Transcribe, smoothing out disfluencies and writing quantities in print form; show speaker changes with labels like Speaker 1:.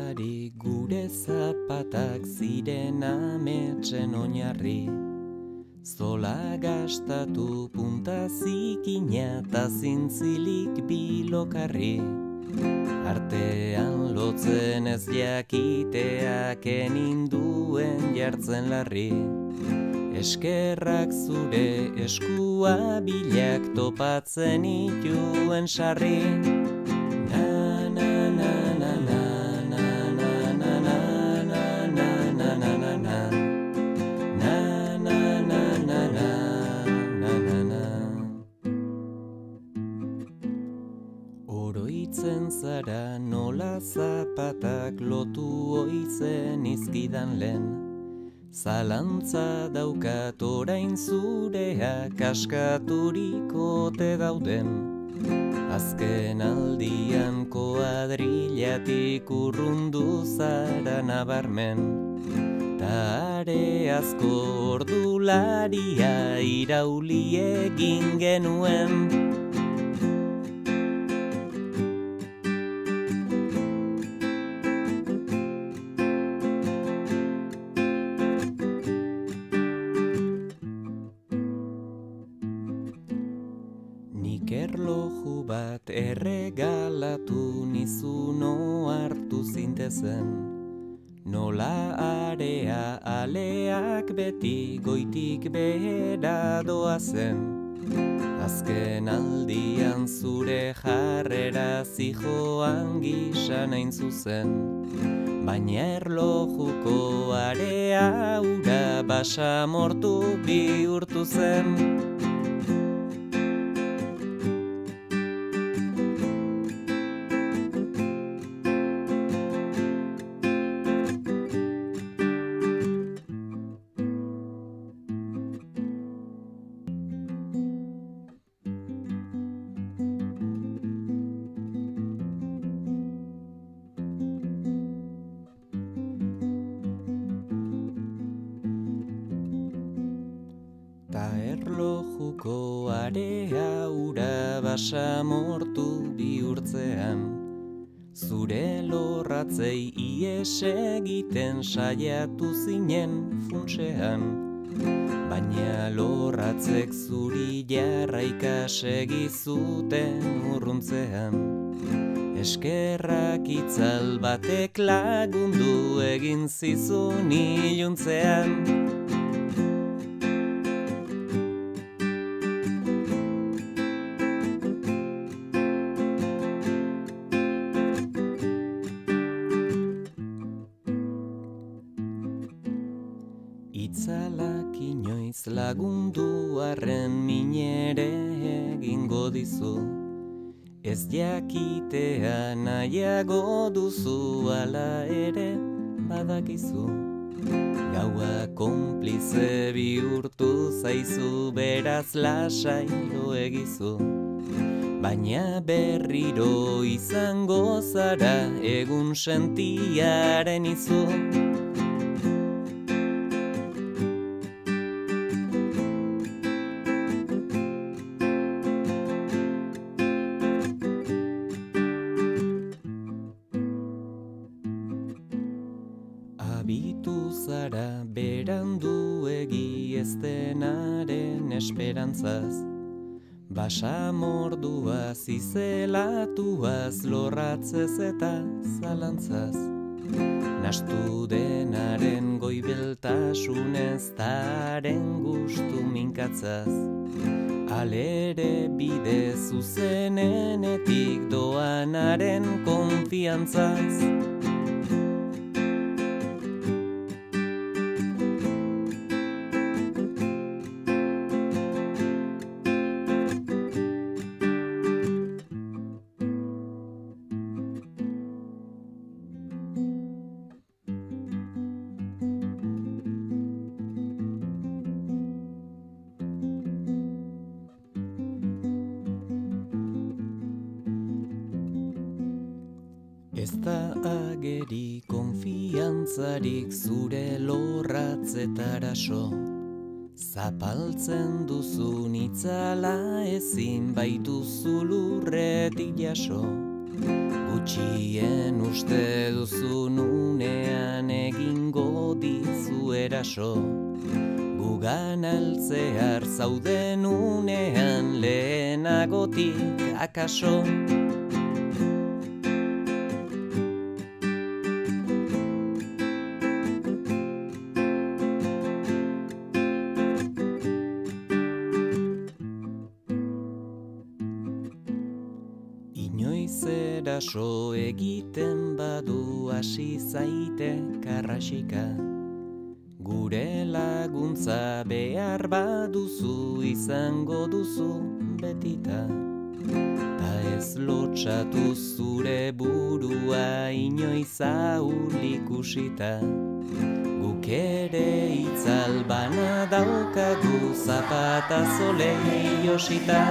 Speaker 1: bakarrik gure zapatak ziren ametsen oinarri. Zola gastatu punta zikina ta zintzilik bilokarri. Artean lotzen ez jakiteak eninduen jartzen larri. Eskerrak zure eskua bilak topatzen ituen sarri. Oroitzen zara nola zapatak lotu oitzen izkidan lehen. Zalantza daukat orain zureak askaturiko te dauden. Azken aldian koadrilatik urrundu zara nabarmen. Ta are asko ordularia irauli egin genuen. Nik erloju bat erregalatu nizun hartu zintezen. Nola area aleak beti goitik behera doazen. Azken aldian zure jarrera zijoan gisa nain zuzen. Baina erlojuko area ura basamortu bihurtu zen. Ta erlojuko area ura basamortu bihurtzean. Zure lorratzei ies egiten saiatu zinen funtsean. Baina lorratzek zuri jarraika segizuten urruntzean. Eskerrak itzal batek lagundu egin zizun iluntzean. Itzalak inoiz lagundu arren minere egingo dizu. Ez jakitea nahiago duzu ala ere badakizu. Gaua konplize bihurtu zaizu beraz lasai lo egizu. Baina berriro izango zara egun sentiaren izu. Abitu zara beranduegi ez denaren esperantzaz. Basamorduaz izelatuaz lorratzez eta zalantzaz. Nastu denaren goibeltasunez taren gustu minkatzaz. Alere bide zuzenenetik doanaren konfiantzaz. Ez da ageri konfiantzarik zure lorratzetara so. Zapaltzen duzun itzala ezin baituzu lurretik jaso. Gutxien uste duzun eraso, gugan altzear zauden unean lehenagotik akaso. Inoiz eraso egiten badu hasi zaite karrasika, gure laguntza behar baduzu izango duzu betita. Ta ez lotsatu zure burua inoiz ahul ikusita, guk ere itzal bana daukagu zapata zolei josita.